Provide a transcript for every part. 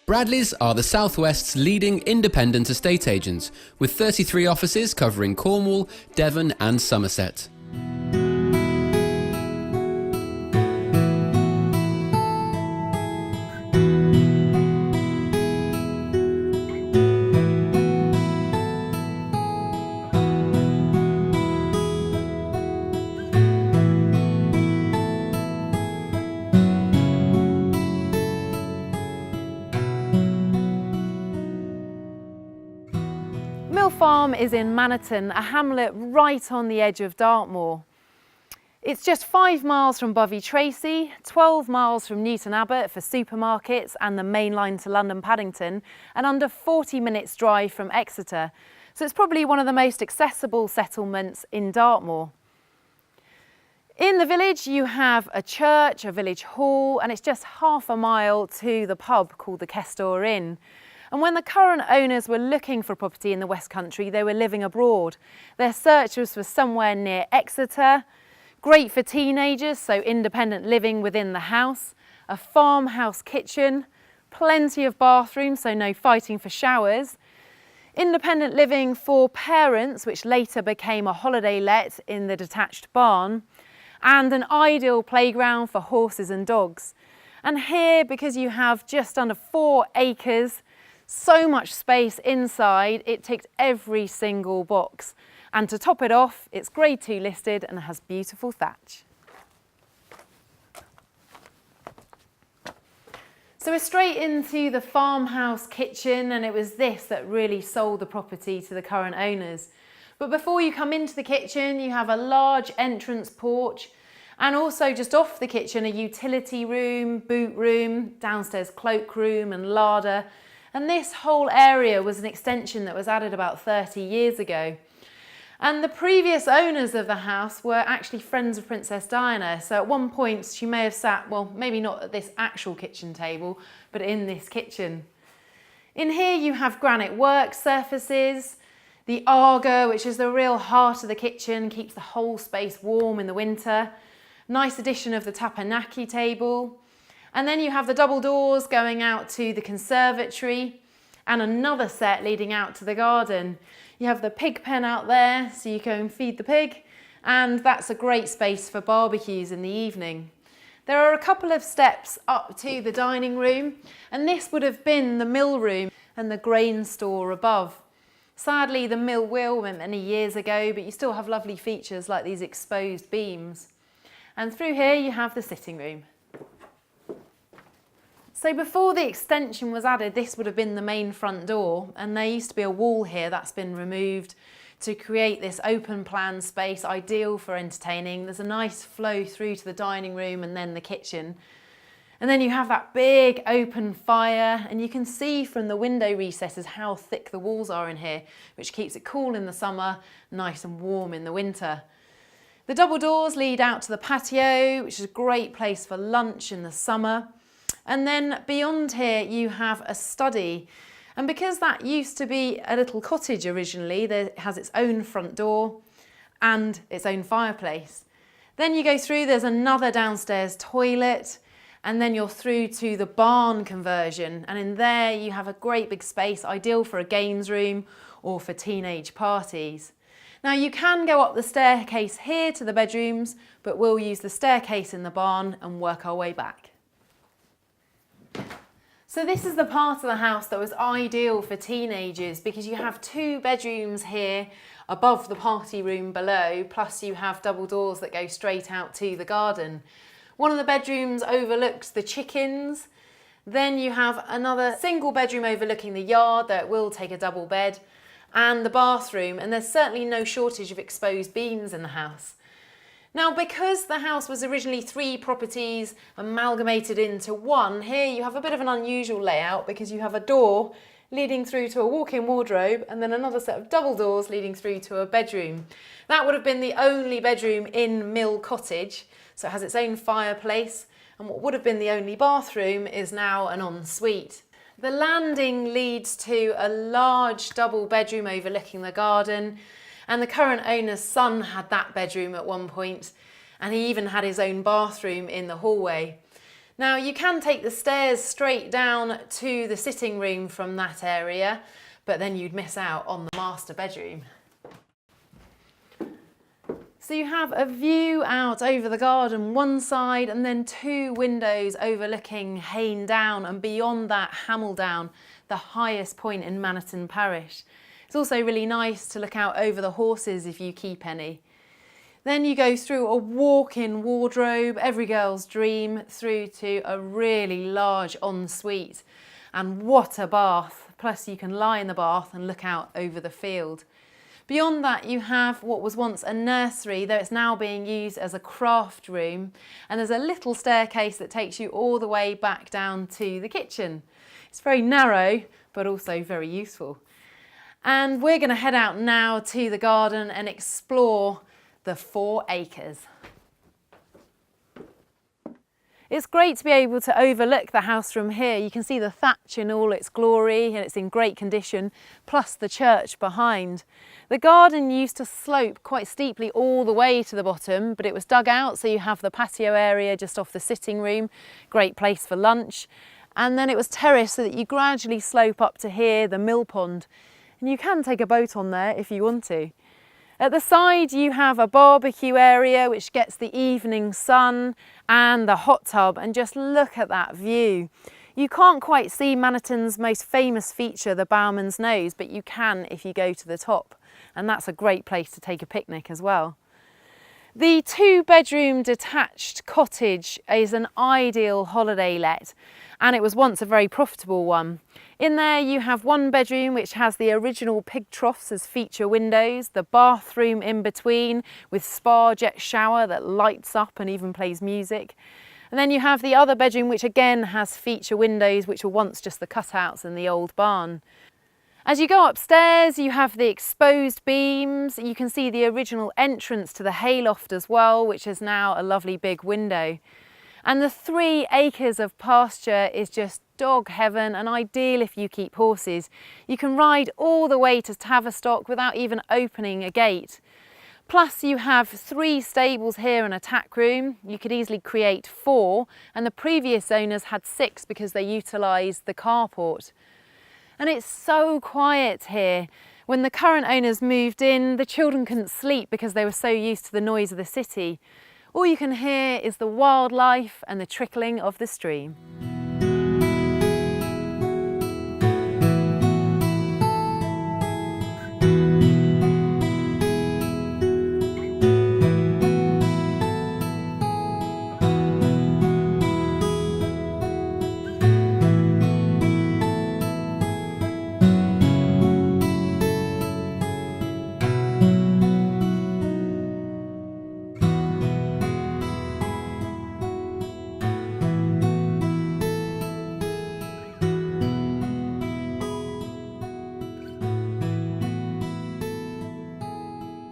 Bradleys are the South West's leading independent estate agents, with 33 offices covering Cornwall, Devon and Somerset. Farm is in Manaton, a hamlet right on the edge of Dartmoor. It's just 5 miles from Bovey Tracey, 12 miles from Newton Abbot for supermarkets and the main line to London Paddington, and under 40 minutes drive from Exeter. So it's probably one of the most accessible settlements in Dartmoor. In the village you have a church, a village hall, and it's just half a mile to the pub called the Kestor Inn. And when the current owners were looking for property in the West Country, they were living abroad. Their search was for somewhere near Exeter, great for teenagers, so independent living within the house, a farmhouse kitchen, plenty of bathrooms, so no fighting for showers, independent living for parents, which later became a holiday let in the detached barn, and an ideal playground for horses and dogs. And here, because you have just under 4 acres, so much space inside, it ticked every single box. And to top it off, it's Grade 2 listed and has beautiful thatch. So we're straight into the farmhouse kitchen, and it was this that really sold the property to the current owners. But before you come into the kitchen, you have a large entrance porch, and also just off the kitchen, a utility room, boot room, downstairs cloakroom and larder. And this whole area was an extension that was added about 30 years ago. And the previous owners of the house were actually friends of Princess Diana. So at one point she may have sat, well, maybe not at this actual kitchen table, but in this kitchen. In here you have granite work surfaces, the Argo, which is the real heart of the kitchen, keeps the whole space warm in the winter. Nice addition of the tapanaki table. And then you have the double doors going out to the conservatory and another set leading out to the garden. You have the pig pen out there so you can feed the pig, and that's a great space for barbecues in the evening. There are a couple of steps up to the dining room, and this would have been the mill room and the grain store above. Sadly, the mill wheel went many years ago, but you still have lovely features like these exposed beams. And through here you have the sitting room. So before the extension was added, this would have been the main front door, and there used to be a wall here that's been removed to create this open plan space ideal for entertaining. There's a nice flow through to the dining room and then the kitchen. And then you have that big open fire, and you can see from the window recesses how thick the walls are in here, which keeps it cool in the summer, nice and warm in the winter. The double doors lead out to the patio, which is a great place for lunch in the summer. And then beyond here you have a study, and because that used to be a little cottage originally, it has its own front door and its own fireplace. Then you go through, there's another downstairs toilet, and then you're through to the barn conversion, and in there you have a great big space ideal for a games room or for teenage parties. Now you can go up the staircase here to the bedrooms, but we'll use the staircase in the barn and work our way back. So this is the part of the house that was ideal for teenagers, because you have 2 bedrooms here above the party room below, plus you have double doors that go straight out to the garden. One of the bedrooms overlooks the chickens. Then you have another single bedroom overlooking the yard that will take a double bed, and the bathroom, and there's certainly no shortage of exposed beams in the house. Now, because the house was originally 3 properties amalgamated into one, here you have a bit of an unusual layout, because you have a door leading through to a walk-in wardrobe and then another set of double doors leading through to a bedroom. That would have been the only bedroom in Mill Cottage, so it has its own fireplace, and what would have been the only bathroom is now an ensuite. The landing leads to a large double bedroom overlooking the garden, and the current owner's son had that bedroom at one point, and he even had his own bathroom in the hallway. Now you can take the stairs straight down to the sitting room from that area, but then you'd miss out on the master bedroom. So you have a view out over the garden one side and then 2 windows overlooking Hayne Down and beyond that Hamel Down, the highest point in Manaton parish. It's also really nice to look out over the horses if you keep any. Then you go through a walk-in wardrobe, every girl's dream, through to a really large ensuite. And what a bath! Plus you can lie in the bath and look out over the field. Beyond that you have what was once a nursery, though it's now being used as a craft room. And there's a little staircase that takes you all the way back down to the kitchen. It's very narrow, but also very useful. And we're going to head out now to the garden and explore the 4 acres. It's great to be able to overlook the house from here. You can see the thatch in all its glory and it's in great condition, plus the church behind. The garden used to slope quite steeply all the way to the bottom, but it was dug out, so you have the patio area just off the sitting room, great place for lunch. And then it was terraced so that you gradually slope up to here, the mill pond. And you can take a boat on there if you want to. At the side you have a barbecue area which gets the evening sun and the hot tub, and just look at that view. You can't quite see Manaton's most famous feature, the Bowman's Nose, but you can if you go to the top, and that's a great place to take a picnic as well. The 2-bedroom detached cottage is an ideal holiday let, and it was once a very profitable one. In there you have 1 bedroom which has the original pig troughs as feature windows, the bathroom in between with spa jet shower that lights up and even plays music. And then you have the other bedroom which again has feature windows which were once just the cutouts in the old barn. As you go upstairs you have the exposed beams, you can see the original entrance to the hayloft as well, which is now a lovely big window. And the 3 acres of pasture is just dog heaven and ideal if you keep horses. You can ride all the way to Tavistock without even opening a gate. Plus you have 3 stables here and a tack room. You could easily create 4, and the previous owners had 6 because they utilised the carport. And it's so quiet here. When the current owners moved in, the children couldn't sleep because they were so used to the noise of the city. All you can hear is the wildlife and the trickling of the stream.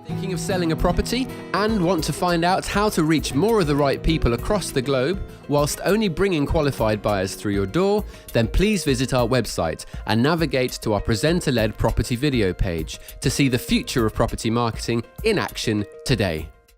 Thinking of selling a property and want to find out how to reach more of the right people across the globe whilst only bringing qualified buyers through your door? Then please visit our website and navigate to our presenter-led property video page to see the future of property marketing in action today.